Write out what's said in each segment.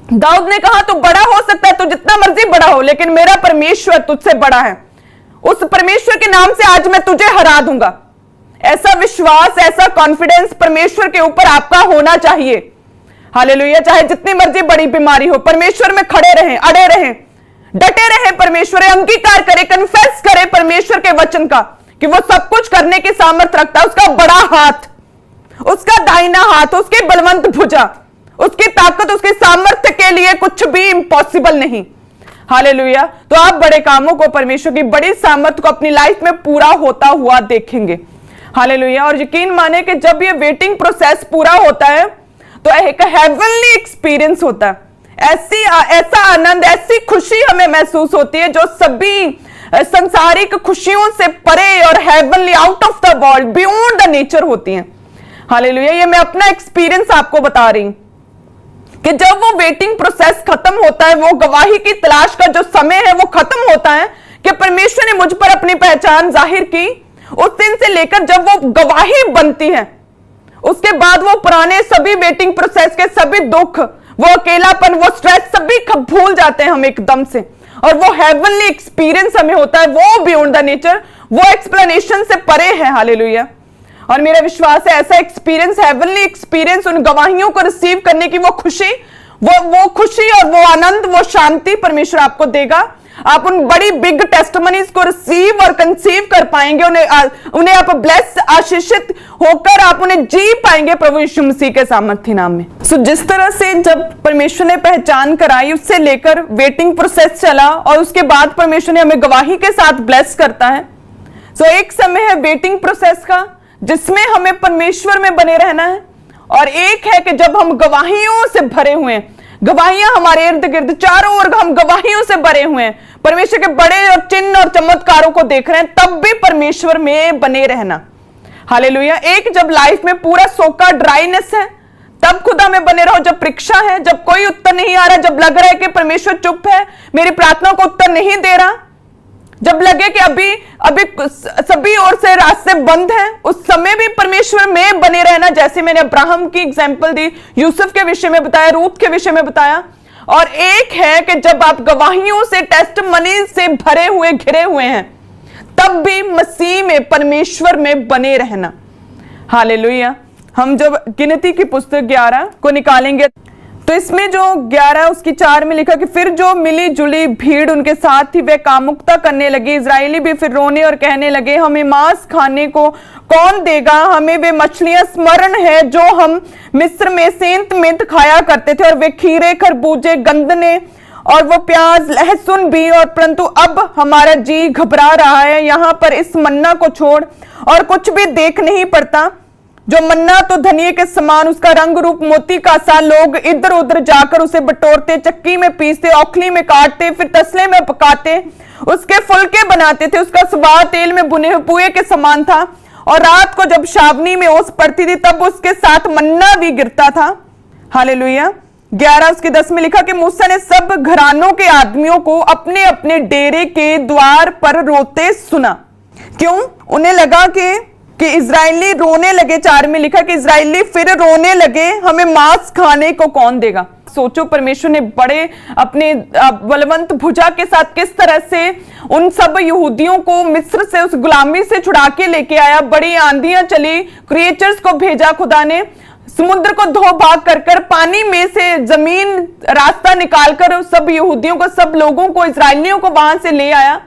दाऊद ने कहा तू बड़ा हो सकता है, तू जितना मर्जी बड़ा हो, लेकिन मेरा परमेश्वर तुझसे बड़ा है। उस परमेश्वर के नाम से आज मैं तुझे हरा दूंगा। ऐसा विश्वास, ऐसा कॉन्फिडेंस परमेश्वर के ऊपर आपका होना चाहिए। हालेलुया। चाहे जितनी मर्जी बड़ी बीमारी हो, परमेश्वर में खड़े रहें, अड़े रहें, डटे रहें, परमेश्वर अंगीकार करें, कन्फेस करें परमेश्वर के वचन का कि वो सब कुछ करने की सामर्थ रखता है। उसका बड़ा हाथ, उसका दाहिना हाथ, उसकी बलवंत भुजा, उसकी ताकत, उसके सामर्थ्य के लिए कुछ भी इम्पॉसिबल नहीं। हालेलुया। तो आप बड़े कामों को, परमेश्वर की बड़ी सामर्थ्य को अपनी लाइफ में पूरा होता हुआ देखेंगे। हालेलुया। और यकीन माने कि जब ये वेटिंग प्रोसेस पूरा होता है तो एक हेवनली एक्सपीरियंस होता है। ऐसा आनंद, ऐसी खुशी हमें महसूस होती है जो सभी संसारिक खुशियों से परे और heavenly, out of the world, beyond the nature होती हैं। हालेलुया। ये मैं अपना एक्सपीरियंस आपको बता रही हूं कि जब वो वेटिंग प्रोसेस खत्म होता है, वो गवाही की तलाश का जो समय है वो खत्म होता है कि परमेश्वर ने मुझ पर अपनी पहचान जाहिर की, उस दिन से लेकर जब वो गवाही बनती है, उसके बाद वो पुराने सभी वेटिंग प्रोसेस के सभी दुख, वो अकेलापन, वो स्ट्रेस सभी भूल जाते हैं हम एकदम से, और वो हेवनली एक्सपीरियंस हमें होता है, वो बियॉन्ड द नेचर, वो एक्सप्लेनेशन से परे है। हालेलुया। और मेरा विश्वास है ऐसा एक्सपीरियंस, हेवनली एक्सपीरियंस, उन गवाहियों को रिसीव करने की वो खुशी, वो खुशी और वो आनंद, वो शांति परमेश्वर आपको देगा। आप उन बड़ी बिग टेस्टिमनीज को रिसीव और कंसीव कर पाएंगे, उन्हें आप ब्लेस, आशीषित होकर आप उन्हें जी पाएंगे प्रभु यीशु मसीह के सामर्थ्य नाम में। सो जिस तरह से जब परमेश्वर ने पहचान कराई, उससे लेकर वेटिंग प्रोसेस चला और उसके बाद परमेश्वर ने हमें गवाही के साथ ब्लेस करता है। सो एक समय है वेटिंग प्रोसेस का जिसमें हमें परमेश्वर में बने रहना है, और एक है कि जब हम गवाहियों से भरे हुए हैं, गवाहियां हमारे इर्द गिर्द चारों ओर हम गवाहियों से भरे हुए हैं, परमेश्वर के बड़े और चिन्ह और चमत्कारों को देख रहे हैं, तब भी परमेश्वर में बने रहना। हालेलुया। एक जब लाइफ में पूरा सोका, ड्राइनेस है, तब खुदा में बने रहो। जब परीक्षा है, जब कोई उत्तर नहीं आ रहा, जब लग रहा है कि परमेश्वर चुप है, मेरी प्रार्थना को उत्तर नहीं दे रहा, जब लगे कि अभी सभी ओर से रास्ते बंद हैं, उस समय भी परमेश्वर में बने रहना। जैसे मैंने अब्राहम की एग्जांपल दी, यूसुफ के विषय में बताया, रूत के विषय में बताया। और एक है कि जब आप गवाहियों से, टेस्टिमनी से भरे हुए, घिरे हुए हैं, तब भी मसीह में, परमेश्वर में बने रहना। हालेलुया। हम जब गिनती की पुस्तक 11 को निकालेंगे तो इसमें जो 11 उसकी 4 में लिखा कि फिर जो मिली जुली भीड़ उनके साथ थी वे कामुकता करने लगे। इजरायली भी फिर रोने और कहने लगे, हमें मांस खाने को कौन देगा? हमें वे मछलियां स्मरण है जो हम मिस्र में सेंत मेंत खाया करते थे, और वे खीरे, खरबूजे, गंदने और वो प्याज, लहसुन भी। और परंतु अब हमारा जी घबरा रहा है, यहाँ पर इस मन्ना को छोड़ और कुछ भी देख नहीं पड़ता। जो मन्ना तो धनिये के समान, उसका रंग रूप मोती का सा। लोग इधर उधर जाकर उसे बटोरते, चक्की में पीसते, औखली में काटते, फिर तसले में पकाते, उसके फुलके बनाते थे। उसका स्वाद तेल में बुने हुए पुए के समान था, और रात को जब छावनी में ओस पड़ती थी तब उसके साथ मन्ना भी गिरता था। हालेलुया। 11 उसके 10 में लिखा कि मूसा ने सब घरानों के आदमियों को अपने अपने डेरे के द्वार पर रोते सुना। क्यों? उन्हें लगा कि इजरायली रोने लगे। 4 में लिखा कि इजरायली फिर रोने लगे, हमें मांस खाने को कौन देगा? सोचो, परमेश्वर ने बड़े अपने बलवंत भुजा के साथ किस तरह से उन सब यहूदियों को मिस्र से, उस गुलामी से छुड़ा के लेके आया। बड़ी आंधियां चली, क्रिएचर्स को भेजा खुदा ने, समुद्र को धो भाग कर पानी में से जमीन रास्ता निकालकर सब यहूदियों को, सब लोगों को, इजरायलियों को वहां से ले आया।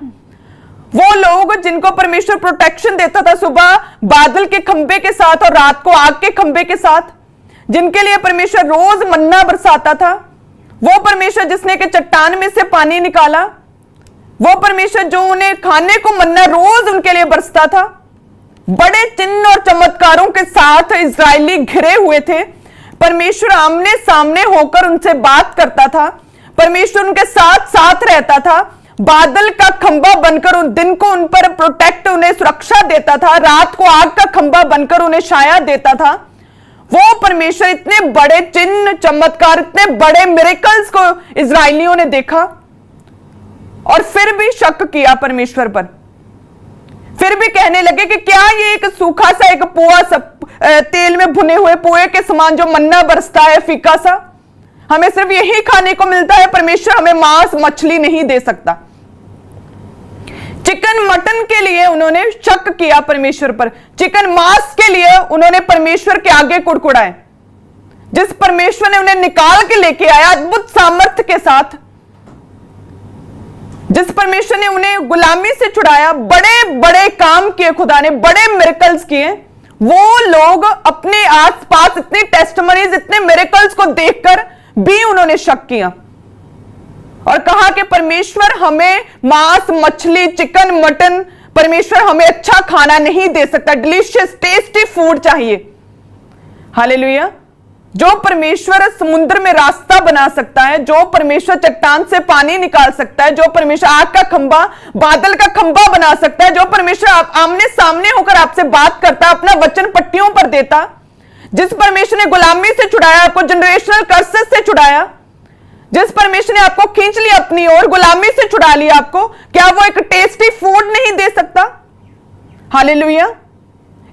वो लोग जिनको परमेश्वर प्रोटेक्शन देता था, सुबह बादल के खंबे के साथ और रात को आग के खंबे के साथ, जिनके लिए परमेश्वर रोज मन्ना बरसाता था, वो परमेश्वर जिसने के चट्टान में से पानी निकाला, वो परमेश्वर जो उन्हें खाने को मन्ना रोज उनके लिए बरसता था। बड़े चिन्ह और चमत्कारों के साथ इजरायली घिरे हुए थे। परमेश्वर आमने सामने होकर उनसे बात करता था, परमेश्वर उनके साथ साथ रहता था। बादल का खंबा बनकर उन दिन को उन पर प्रोटेक्ट, उन्हें सुरक्षा देता था, रात को आग का खंबा बनकर उन्हें छाया देता था। वो परमेश्वर इतने बड़े चिन्ह चमत्कार, इतने बड़े मिरेकल्स को इजरायलियों ने देखा और फिर भी शक किया परमेश्वर पर। फिर भी कहने लगे कि क्या ये एक सूखा सा, एक पोहा सा, तेल में भुने हुए पोहे के समान जो मन्ना बरसता है, फीका सा, हमें सिर्फ यही खाने को मिलता है, परमेश्वर हमें मांस मछली नहीं दे सकता। चिकन मटन के लिए उन्होंने शक किया परमेश्वर पर, चिकन मांस के लिए उन्होंने परमेश्वर के आगे कुड़कुड़ाए। जिस परमेश्वर ने उन्हें निकाल के लेके आया अद्भुत सामर्थ्य के साथ, जिस परमेश्वर ने उन्हें गुलामी से छुड़ाया, बड़े बड़े काम किए, खुदा ने बड़े मिरेकल्स किए, वो लोग अपने आसपास इतनी टेस्टिमनीज, इतने मिरेकल्स को देखकर भी उन्होंने शक किया और कहा कि परमेश्वर हमें मांस मछली चिकन मटन, परमेश्वर हमें अच्छा खाना नहीं दे सकता, डिलीशियस टेस्टी फूड चाहिए। हालेलुया। जो परमेश्वर समुद्र में रास्ता बना सकता है, जो परमेश्वर चट्टान से पानी निकाल सकता है, जो परमेश्वर आग का खंभा बादल का खंभा बना सकता है, जो परमेश्वर आमने सामने होकर आपसे बात करता, अपना वचन पट्टियों पर देता, जिस परमेश्वर ने गुलामी से छुड़ाया, आपको जनरेशनल कर्सेस से छुड़ाया, जिस परमेश्वर ने आपको खींच लिया अपनी ओर, गुलामी से छुड़ा लिया आपको, क्या वो एक टेस्टी फूड नहीं दे सकता? हालेलुया।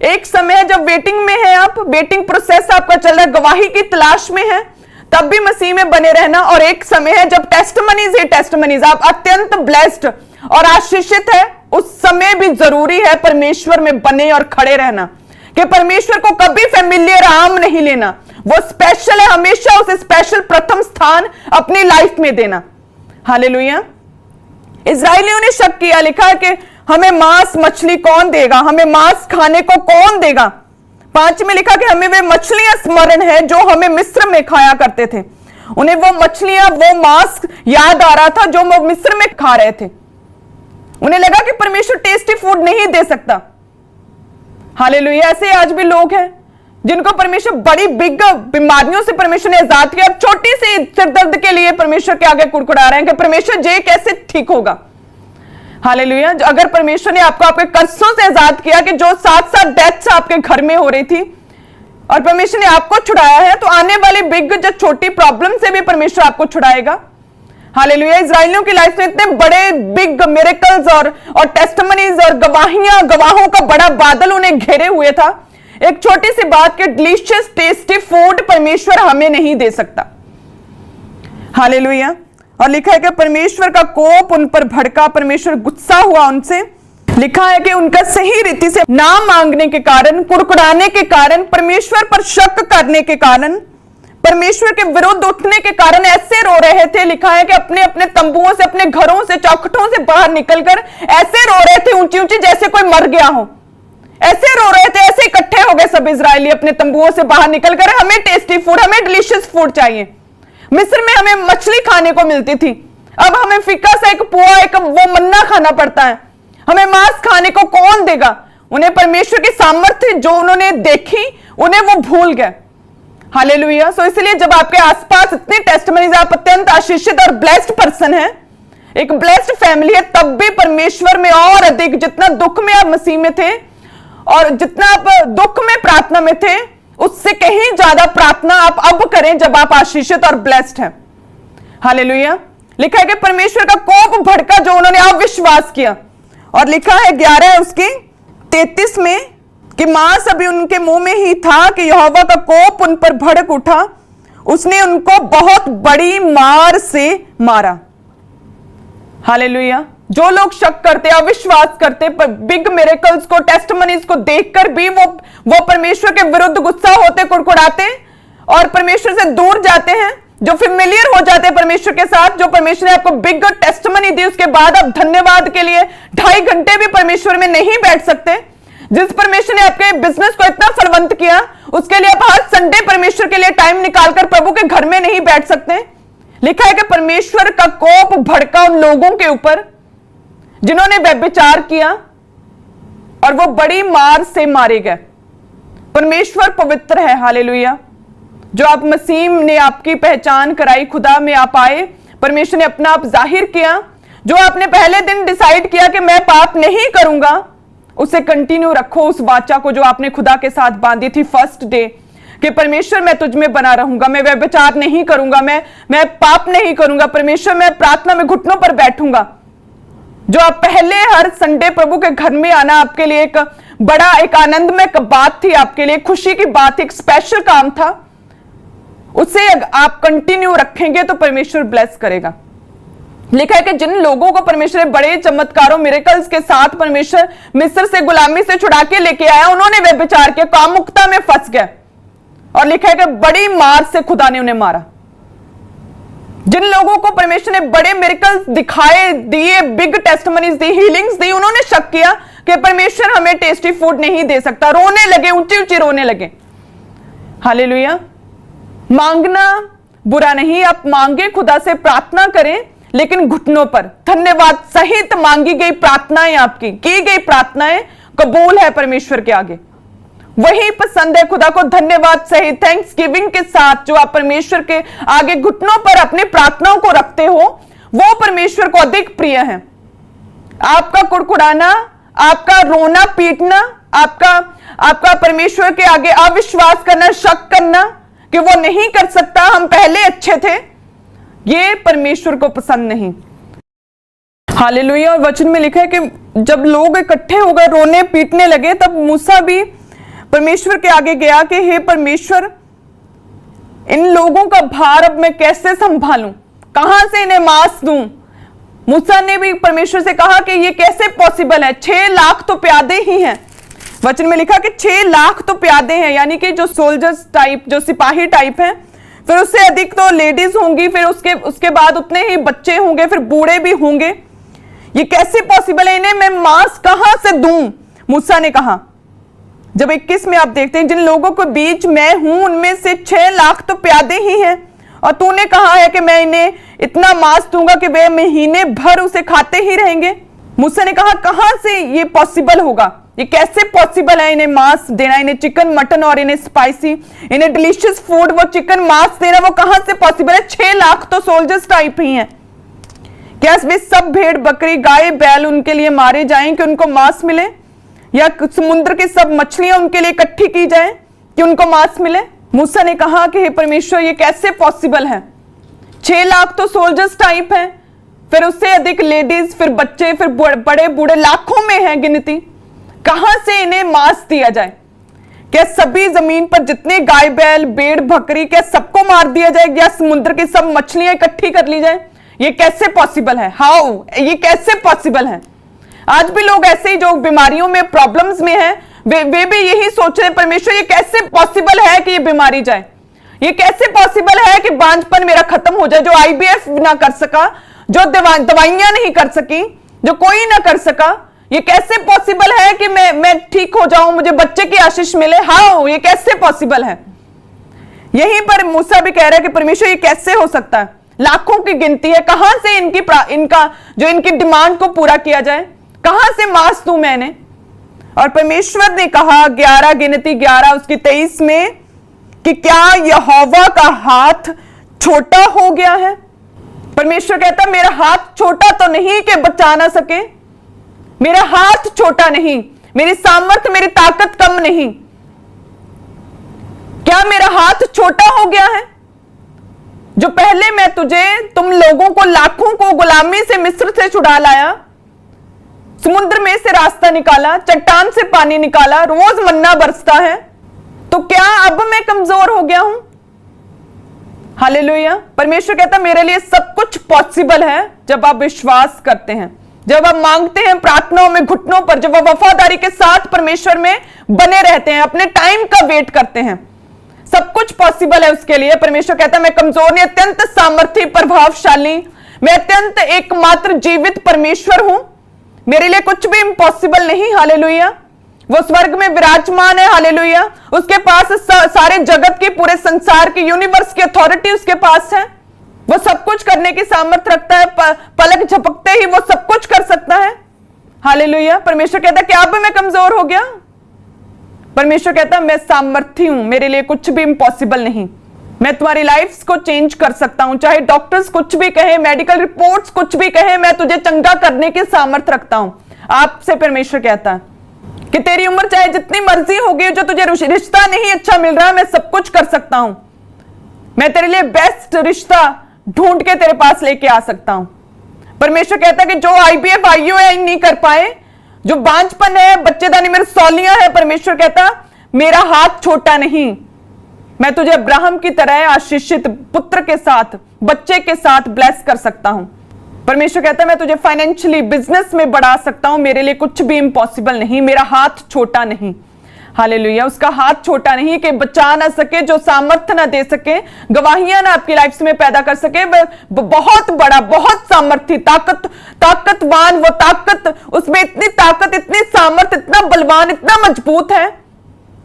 एक समय है जब वेटिंग में है आप, वेटिंग प्रोसेस आपका चल रहा है, गवाही की तलाश में है, तब भी मसीह में बने रहना। और एक समय है जब टेस्टिमनीज है, टेस्टिमनीज आप अत्यंत ब्लेस्ड और आशीषित है, उस समय भी जरूरी है परमेश्वर में बने और खड़े रहना, कि परमेश्वर को कभी फेमिलियर आम नहीं लेना, वो स्पेशल है, हमेशा उसे स्पेशल प्रथम स्थान अपनी लाइफ में देना। हालेलुया। इस्राएलियों ने शक किया, लिखा है कि हमें मांस मछली कौन देगा, हमें मांस खाने को कौन देगा। 5 में लिखा कि हमें वे मछलियां स्मरण है जो हमें मिस्र में खाया करते थे। उन्हें वो मछलियां, वो मांस याद आ रहा था जो वो मिस्र में खा रहे थे। उन्हें लगा कि परमेश्वर टेस्टी फूड नहीं दे सकता। हालेलुया। ऐसे आज भी लोग हैं जिनको परमेश्वर बड़ी बिग बीमारियों से परमेश्वर ने आजाद किया, अब छोटी सी सिरदर्द के लिए परमेश्वर के आगे कुड़कुड़ा रहे हैं कि परमेश्वर ये कैसे ठीक होगा। हालेलुया। अगर परमेश्वर ने आपको आपके कर्जों से आजाद किया कि जो 7 डेथ्स आपके घर में हो रही थी और परमेश्वर ने आपको छुड़ाया है, तो आने वाली बिग जो छोटी प्रॉब्लम से भी परमेश्वर आपको छुड़ाएगा। हालेलुया। इस्राएलियों की लाइफ में इतने बड़े बिग मिरेकल्स और टेस्टिमनीज और गवाहियां, गवाहों का बड़ा बादल उन्हें घेरे हुए था। एक छोटी सी बात के डिलीशियस टेस्टी फूड परमेश्वर हमें नहीं दे सकता। हालेलुया। और लिखा है कि परमेश्वर का कोप उन पर भड़का, परमेश्वर गुस्सा हुआ उनसे। लिखा है कि उनका सही रीति से ना मांगने के कारण, कुड़कुड़ाने के कारण, परमेश्वर पर शक करने के कारण, परमेश्वर के विरुद्ध उठने के कारण ऐसे रो रहे थे। लिखा है कि अपने अपने तंबुओं से, अपने घरों से, चौखटों से बाहर निकलकर ऐसे रो रहे थे ऊंची ऊंची जैसे कोई मर गया हो। ऐसे रो रहे थे, ऐसे इकट्ठे हो गए सब इजरायली अपने तंबुओं से बाहर निकलकर, हमें टेस्टी फूड, हमें डिलीशियस फूड चाहिए। मिस्र में हमें मछली खाने को मिलती थी, अब हमें फीका सा एक पोहा, एक वो मन्ना खाना पड़ता है। हमें मांस खाने को कौन देगा? उन्हें परमेश्वर की सामर्थ्य जो उन्होंने देखी, उन्हें वो भूल गए। हालेलुया। सो इसलिए जब आपके आसपास इतनी टेस्टिमनीज, आप अत्यंत आशीषित और ब्लेस्ड पर्सन है, एक ब्लेस्ड फैमिली है, तब भी परमेश्वर में और अधिक, जितना दुख में आप मसीह में थे और जितना आप दुख में प्रार्थना में थे, उससे कहीं ज्यादा प्रार्थना आप अब करें जब आप आशीषित और ब्लेस्ड हैं। हालेलुया। लिखा है कि परमेश्वर का कोप भड़का जो उन्होंने अविश्वास किया। और लिखा है 11 उसकी 33 में कि मांस अभी उनके मुंह में ही था कि यहोवा का कोप उन पर भड़क उठा, उसने उनको बहुत बड़ी मार से मारा। हालेलुया। जो लोग शक करते, अविश्वास करते, बिग मिरेकल्स को, टेस्टिमनीज को देखकर भी वो परमेश्वर के विरुद्ध गुस्सा होते, कुड़कुड़ाते और परमेश्वर से दूर जाते हैं, जो फेमिलियर हो जाते हैं परमेश्वर के साथ, जो परमेश्वर ने आपको बिग टेस्टिमनी दी, उसके बाद आप धन्यवाद के लिए 2.5 घंटे भी परमेश्वर में नहीं बैठ सकते। जिस परमेश्वर ने आपके बिजनेस को इतना फलवंत किया, उसके लिए आप हर संडे परमेश्वर के लिए टाइम निकालकर प्रभु के घर में नहीं बैठ सकते। लिखा है कि परमेश्वर का कोप भड़का उन लोगों के ऊपर जिन्होंने व्यभिचार किया और वो बड़ी मार से मारे गए। परमेश्वर पवित्र है। हालेलुया। जो आप मसीह ने आपकी पहचान कराई, खुदा में आप आए, परमेश्वर ने अपना आप जाहिर किया, जो आपने पहले दिन डिसाइड किया कि मैं पाप नहीं करूंगा, उसे कंटिन्यू रखो। उस वाचा को जो आपने खुदा के साथ बांधी थी फर्स्ट डे, कि परमेश्वर मैं तुझ में बना रहूंगा, मैं व्यभिचार नहीं करूंगा, मैं पाप नहीं करूंगा, परमेश्वर मैं प्रार्थना में घुटनों पर बैठूंगा। जो आप पहले हर संडे प्रभु के घर में आना आपके लिए एक बड़ा, एक आनंदमय बात थी, आपके लिए खुशी की बात थी, एक स्पेशल काम था। उसे आप कंटिन्यू रखेंगे तो परमेश्वर ब्लेस करेगा। लिखा है कि जिन लोगों को परमेश्वर बड़े चमत्कारों मिरेकल्स के साथ परमेश्वर मिस्र से गुलामी से छुड़ा के लेके आया, उन्होंने वे विचार किया, कामुकता में फंस गए, और लिखा है कि बड़ी मार से खुदा ने उन्हें मारा। जिन लोगों को परमेश्वर ने बड़े मिरेकल्स दिखाए, दिए, बिग टेस्टिमनीज दी, हीलिंग्स दी, उन्होंने शक किया कि परमेश्वर हमें टेस्टी फूड नहीं दे सकता, रोने लगे, ऊंची ऊंची रोने लगे। हालेलुया। मांगना बुरा नहीं, आप मांगे, खुदा से प्रार्थना करें, लेकिन घुटनों पर धन्यवाद सहित मांगी गई प्रार्थनाएं, आपकी की गई प्रार्थनाएं कबूल है परमेश्वर के आगे। वही पसंद है खुदा को, धन्यवाद सहित थैंक्स गिविंग के साथ जो आप परमेश्वर के आगे घुटनों पर अपनी प्रार्थनाओं को रखते हो, वो परमेश्वर को अधिक प्रिय है। आपका कुड़कुड़ाना, आपका रोना पीटना, आपका परमेश्वर के आगे अविश्वास करना, शक करना कि वो नहीं कर सकता, हम पहले अच्छे थे, ये परमेश्वर को पसंद नहीं। हालेलुया। और वचन में लिखा है कि जब लोग इकट्ठे हो गए, रोने पीटने लगे, तब मूसा भी परमेश्वर के आगे गया कि हे परमेश्वर, इन लोगों का भार अब मैं कैसे संभालूं, कहां से इन्हें मांस दूं। मूसा ने भी परमेश्वर से कहा कि ये कैसे पॉसिबल है, 6 लाख तो प्यादे ही हैं। वचन में लिखा कि 6 लाख तो प्यादे हैं, यानी कि जो सोल्जर्स टाइप, जो सिपाही टाइप हैं, फिर उससे अधिक तो लेडीज होंगी, फिर उसके बाद उतने ही बच्चे होंगे, फिर बूढ़े भी होंगे। ये कैसे पॉसिबल है, इन्हें मैं मांस कहां से दूं, मूसा ने कहा। जब 21 में आप देखते हैं, जिन लोगों के बीच मैं हूं उनमें से 6 लाख तो प्यादे ही हैं, और तूने कहा है कि मैं इन्हें इतना मांस दूंगा कि वे महीने भर उसे खाते ही रहेंगे। मूसा ने कहा कहां से ये पॉसिबल होगा, ये कैसे पॉसिबल है इन्हें मांस देना, इन्हें चिकन मटन और इन्हें स्पाइसी, इन्हें डिलीशियस फूड, वो चिकन मांस देना, वो कहां से पॉसिबल है। 6 लाख तो सोल्जर्स टाइप ही हैं। क्या वे सब भेड़ बकरी गाय बैल उनके लिए मारे जाएं कि उनको मांस मिले, या समुद्र की सब मछलियां उनके लिए इकट्ठी की जाए कि उनको मांस मिले। मूसा ने कहा कि हे परमेश्वर, ये कैसे पॉसिबल है, 6 लाख तो सोल्जर्स टाइप हैं, फिर उससे अधिक लेडीज, फिर बच्चे, फिर बड़े बूढ़े, लाखों में है गिनती, कहां से इन्हें मांस दिया जाए। क्या सभी जमीन पर जितने गाय बैल भेड़ बकरी, क्या सबको मार दिया जाए, या समुद्र की सब मछलियां इकट्ठी कर ली जाए। ये कैसे पॉसिबल है, हाउ, ये कैसे पॉसिबल है। आज भी लोग ऐसे ही जो बीमारियों में, प्रॉब्लम्स में हैं, वे भी यही सोच रहे हैं, परमेश्वर ये कैसे पॉसिबल है कि ये बीमारी जाए, ये कैसे पॉसिबल है कि बांझपन मेरा खत्म हो जाए, जो IVF ना कर सका, जो दवाइयां नहीं कर सकी, जो कोई ना कर सका, ये कैसे पॉसिबल है कि मैं ठीक हो जाऊं, मुझे बच्चे की आशीष मिले, हाउ, ये कैसे पॉसिबल है। यहीं पर मूसा भी कह रहा है कि परमेश्वर ये कैसे हो सकता है, लाखों की गिनती है, कहां से इनकी डिमांड को पूरा किया जाए, कहां से मांस दूं मैंने। और परमेश्वर ने कहा 11 गिनती 11 उसकी 23 में कि क्या यहोवा का हाथ छोटा हो गया है। परमेश्वर कहता मेरा हाथ छोटा तो नहीं कि बचा ना सके, मेरा हाथ छोटा नहीं, मेरी सामर्थ्य, मेरी ताकत कम नहीं। क्या मेरा हाथ छोटा हो गया है। जो पहले मैं तुम लोगों को, लाखों को गुलामी से मिस्र से छुड़ा लाया, समुद्र में से रास्ता निकाला, चट्टान से पानी निकाला, रोज मन्ना बरसता है, तो क्या अब मैं कमजोर हो गया हूं। हालेलुया। परमेश्वर कहता मेरे लिए सब कुछ पॉसिबल है जब आप विश्वास करते हैं, जब आप मांगते हैं प्रार्थनाओं में, घुटनों पर, जब आप वफादारी के साथ परमेश्वर में बने रहते हैं, अपने टाइम का वेट करते हैं, सब कुछ पॉसिबल है उसके लिए। परमेश्वर कहता मैं कमजोर नहीं, अत्यंत सामर्थ्य, प्रभावशाली, मैं अत्यंत एकमात्र जीवित परमेश्वर हूं, मेरे लिए कुछ भी इम्पॉसिबल नहीं। हालेलुया। वो स्वर्ग में विराजमान है। हालेलुया। उसके पास सारे जगत की, पूरे संसार की, यूनिवर्स की अथॉरिटी उसके पास है। वो सब कुछ करने की सामर्थ्य रखता है, पलक झपकते ही वो सब कुछ कर सकता है। हालेलुया। परमेश्वर कहता है क्या अब मैं कमजोर हो गया। परमेश्वर कहता मैं सामर्थ्य हूं, मेरे लिए कुछ भी इम्पॉसिबल नहीं, मैं तुम्हारी लाइफ को चेंज कर सकता हूं, चाहे डॉक्टर्स कुछ भी कहे, मेडिकल रिपोर्ट्स कुछ भी कहे, मैं तुझे चंगा करने की सामर्थ्य रखता हूं। आपसे परमेश्वर कहता है कि तेरी उम्र चाहे जितनी मर्जी होगी, जो तुझे रिश्ता नहीं अच्छा मिल रहा, मैं सब कुछ कर सकता हूं, मैं तेरे लिए बेस्ट रिश्ता ढूंढ के तेरे पास लेके आ सकता हूं। परमेश्वर कहता है कि जो IVF IUI नहीं कर पाए, जो बांझपन है, बच्चेदानी में सौलियां है, परमेश्वर कहता मेरा हाथ छोटा नहीं, मैं तुझे अब्राहम की तरह आशीषित पुत्र के साथ, बच्चे के साथ ब्लेस कर सकता हूं। परमेश्वर कहता है मैं तुझे फाइनेंशियली, बिजनेस में बढ़ा सकता हूं, मेरे लिए कुछ भी इंपॉसिबल नहीं, मेरा हाथ छोटा नहीं। हालेलुया। उसका हाथ छोटा नहीं कि बचा ना सके, जो सामर्थ्य ना दे सके, गवाहियां ना आपकी लाइफ में पैदा कर सके। बहुत बड़ा, बहुत सामर्थ्य, ताकतवान, वो ताकत, उसमें इतनी ताकत, इतनी सामर्थ्य, इतना बलवान, इतना मजबूत है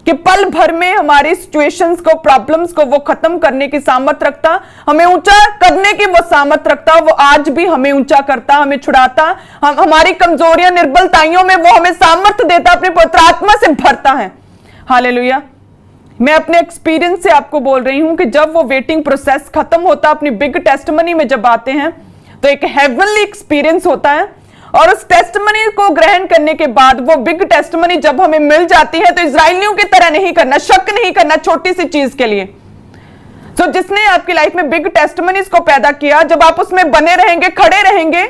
कि पल भर में हमारी सिचुएशंस को, प्रॉब्लम्स को वो खत्म करने की सामर्थ रखता, हमें ऊंचा करने की वो सामर्थ रखता। वो आज भी हमें ऊंचा करता, हमें छुड़ाता, हमारी कमजोरियां, निर्बलताइयों में वो हमें सामर्थ देता, अपनी पवित्र आत्मा से भरता है। हालेलुया। मैं अपने एक्सपीरियंस से आपको बोल रही हूं कि जब वो वेटिंग प्रोसेस खत्म होता, अपनी बिग टेस्टिमनी में जब आते हैं तो एक हेवनली एक्सपीरियंस होता है। और उस टेस्टिमनी को ग्रहण करने के बाद वो बिग टेस्टिमनी जब हमें मिल जाती है तो इजराइलियों की तरह नहीं करना, शक नहीं करना छोटी सी चीज के लिए। तो जिसने आपकी लाइफ में बिग टेस्टिमनीज को पैदा किया, जब आप उसमें बने रहेंगे, खड़े रहेंगे,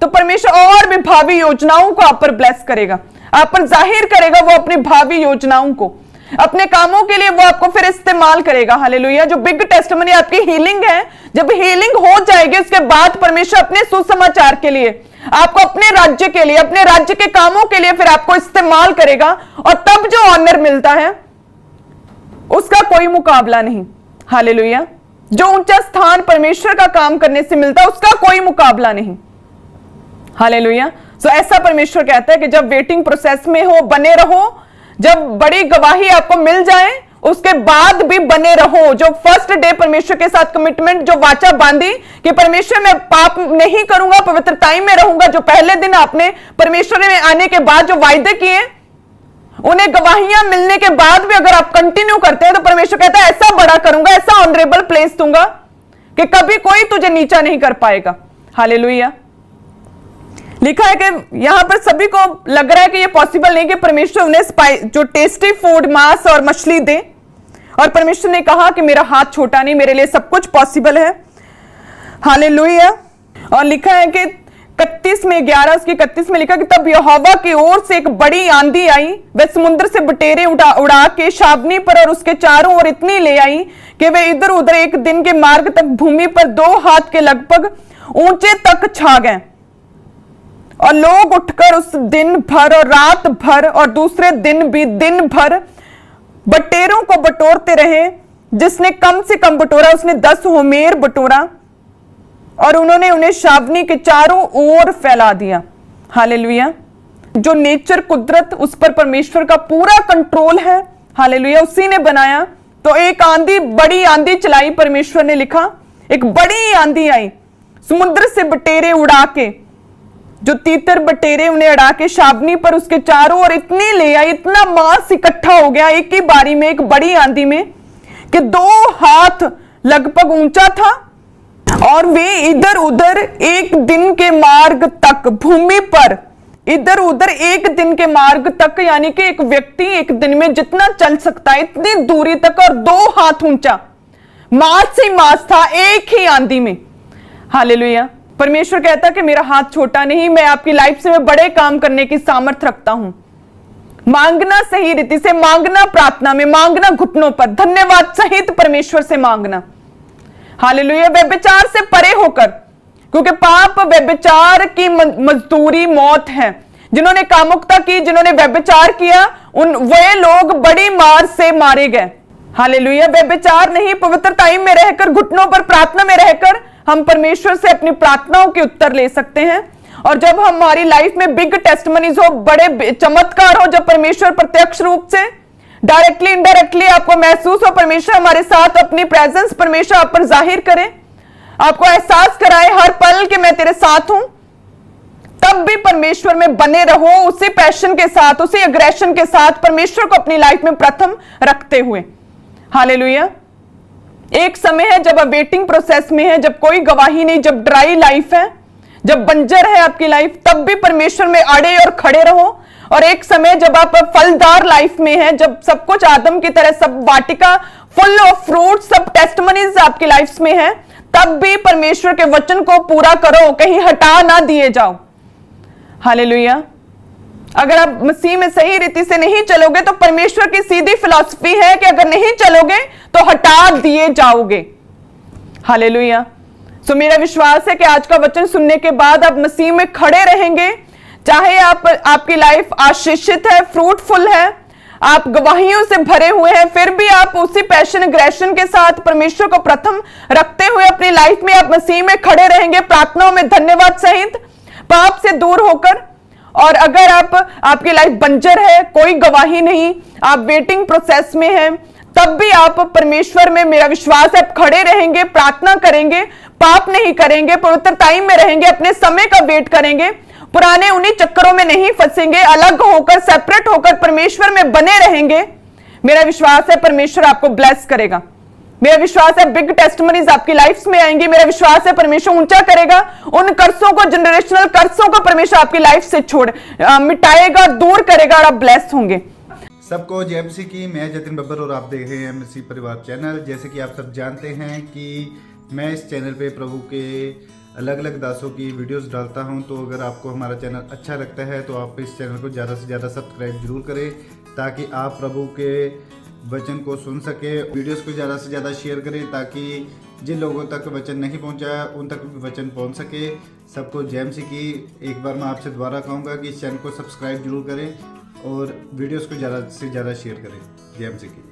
तो परमेश्वर और भी भावी योजनाओं को आप पर ब्लेस करेगा, आप पर जाहिर करेगा वो अपनी भावी योजनाओं को, अपने कामों के लिए वो आपको फिर इस्तेमाल करेगा। हालेलुया। जो बिग टेस्टिमनी आपकी हीलिंग है, जब हीलिंग हो जाएगी उसके बाद परमेश्वर अपने सुसमाचार के लिए, आपको अपने राज्य के लिए, अपने राज्य के कामों के लिए फिर आपको इस्तेमाल करेगा। और तब जो ऑनर मिलता है उसका कोई मुकाबला नहीं। हालेलुया। जो ऊंचा स्थान परमेश्वर का काम करने से मिलता है उसका कोई मुकाबला नहीं। हालेलुया। सो ऐसा परमेश्वर कहता है कि जब वेटिंग प्रोसेस में हो, बने रहो, जब बड़ी गवाही आपको मिल जाए उसके बाद भी बने रहो। जो फर्स्ट डे परमेश्वर के साथ कमिटमेंट, जो वाचा बांधी कि परमेश्वर मैं पाप नहीं करूंगा, पवित्रताई में रहूंगा, जो पहले दिन आपने परमेश्वर में आने के बाद जो वायदे किए, उन्हें गवाहियां मिलने के बाद भी अगर आप कंटिन्यू करते हैं तो परमेश्वर कहता है ऐसा बड़ा करूंगा, ऐसा ऑनरेबल प्लेस दूंगा कि कभी कोई तुझे नीचा नहीं कर पाएगा। हालेलुया। लिखा है कि यहां पर सभी को लग रहा है कि यह पॉसिबल नहीं कि परमेश्वर उन्हें जो टेस्टी फूड, मांस और मछली दे, और परमेश्वर ने कहा कि मेरा हाथ छोटा नहीं, मेरे लिए सब कुछ पॉसिबल है। हालेलुया। और लिखा है कि 31 में 11 उसकी 31 में लिखा कि तब यहोवा की ओर से एक बड़ी आंधी आई, वह समुद्र से बटेरे उड़ा के शाबनी पर और उसके चारों ओर इतनी ले आई कि वे इधर उधर एक दिन के मार्ग तक भूमि पर 2 हाथ के लगभग ऊंचे तक छा गए। और लोग उठकर उस दिन भर और रात भर और दूसरे दिन भी दिन भर बटेरों को बटोरते रहे। जिसने कम से कम बटोरा उसने 10 होमेर बटोरा, और उन्होंने उन्हें शावनी के चारों ओर फैला दिया। हालेलुया। जो नेचर, कुदरत, उस पर परमेश्वर का पूरा कंट्रोल है। हालेलुया। उसी ने बनाया। तो एक आंधी, बड़ी आंधी चलाई, परमेश्वर ने लिखा एक बड़ी आंधी आई, समुद्र से बटेरे उड़ा के, जो तीतर बटेरे उन्हें अड़ा के शाबनी पर उसके चारों ओर इतनी ले आई, इतना मांस इकट्ठा हो गया एक ही बारी में, एक बड़ी आंधी में, कि 2 हाथ लगभग ऊंचा था। और वे इधर उधर एक दिन के मार्ग तक, भूमि पर इधर उधर एक दिन के मार्ग तक, यानी कि एक व्यक्ति एक दिन में जितना चल सकता है इतनी दूरी तक, और 2 हाथ ऊंचा मांस ही मांस था एक ही आंधी में। हालेलुया। परमेश्वर कहता है कि मेरा हाथ छोटा नहीं, मैं आपकी लाइफ से मैं बड़े काम करने की सामर्थ रखता हूं। मांगना सही रीति से, मांगना प्रार्थना में, मांगना घुटनों पर, धन्यवाद सहित परमेश्वर से मांगना। हालेलुया। व्यभिचार से परे होकर, क्योंकि पाप व्यभिचार की मजदूरी मौत है। जिन्होंने कामुकता की, जिन्होंने व्यभिचार किया, वे लोग बड़ी मार से मारे गए। हालेलुया। व्यभिचार नहीं, पवित्रताई में रहकर, घुटनों पर प्रार्थना में रहकर हम परमेश्वर से अपनी प्रार्थनाओं के उत्तर ले सकते हैं। और जब हमारी लाइफ में बिग टेस्टिमनीज हो, बड़े चमत्कार हो, जब परमेश्वर प्रत्यक्ष रूप से, डायरेक्टली इनडायरेक्टली आपको महसूस हो परमेश्वर हमारे साथ, अपनी प्रेजेंस परमेश्वर आप पर जाहिर करे, आपको एहसास कराए हर पल कि मैं तेरे साथ हूं, तब भी परमेश्वर में बने रहो, उसी पैशन के साथ, उसी एग्रेशन के साथ, परमेश्वर को अपनी लाइफ में प्रथम रखते हुए। हालेलुया। एक समय है जब आप वेटिंग प्रोसेस में है, जब कोई गवाही नहीं, जब ड्राई लाइफ है, जब बंजर है आपकी लाइफ, तब भी परमेश्वर में अड़े और खड़े रहो। और एक समय जब आप फलदार लाइफ में है, जब सब कुछ आदम की तरह, सब वाटिका फुल ऑफ फ्रूट, सब टेस्टिमनीज आपकी लाइफ में है, तब भी परमेश्वर के वचन को पूरा करो, कहीं हटा ना दिए जाओ। हालेलुया। अगर आप मसीह में सही रीति से नहीं चलोगे तो परमेश्वर की सीधी फिलॉसफी है कि अगर नहीं चलोगे तो हटा दिए जाओगे। हालेलुया। सो मेरा विश्वास है कि आज का वचन सुनने के बाद आप मसीह में खड़े रहेंगे, चाहे आपकी लाइफ आशीषित है, फ्रूटफुल है, आप गवाहियों से भरे हुए हैं, फिर भी आप उसी पैशन एग्रेशन के साथ परमेश्वर को प्रथम रखते हुए अपनी लाइफ में आप मसीह में खड़े रहेंगे, प्रार्थनाओं में धन्यवाद सहित, पाप से दूर होकर। और अगर आपकी लाइफ बंजर है, कोई गवाही नहीं, आप वेटिंग प्रोसेस में हैं, तब भी आप परमेश्वर में, मेरा विश्वास है, खड़े रहेंगे, प्रार्थना करेंगे, पाप नहीं करेंगे, पवित्रताई में रहेंगे, अपने समय का वेट करेंगे, पुराने उन्हीं चक्करों में नहीं फंसेंगे, अलग होकर, सेपरेट होकर परमेश्वर में बने रहेंगे। मेरा विश्वास है परमेश्वर आपको ब्लेस करेगा। मेरा विश्वास है बिग टेस्टिमनीज आपकी लाइफ में आएंगी। मेरा विश्वास है परमेश्वर ऊंचा करेगा, उन कर्सों को, जनरेशनल कर्सों को परमेश्वर आपकी लाइफ से मिटाएगा, दूर करेगा और आप ब्लेस होंगे। सबको जय मसीह की। मैं जतिन बब्बर और आप देख रहे हैं मसीह परिवार चैनल। जैसे कि आप सब जानते हैं कि मैं इस चैनल पे प्रभु के अलग अलग दासों की वीडियोस डालता हूं, तो अगर आपको हमारा चैनल अच्छा लगता है तो आप इस चैनल को ज़्यादा से ज़्यादा सब्सक्राइब जरूर करें, ताकि आप प्रभु के वचन को सुन सके। वीडियोस को ज़्यादा से ज़्यादा शेयर करें, ताकि जिन लोगों तक वचन नहीं पहुंचा उन तक भी वचन पहुंच सके। सबको जय मसीह की। एक बार मैं आपसे दोबारा कहूँगा कि इस चैनल को सब्सक्राइब जरूर करें और वीडियोस को ज़्यादा से ज़्यादा शेयर करें। जय मसीह की।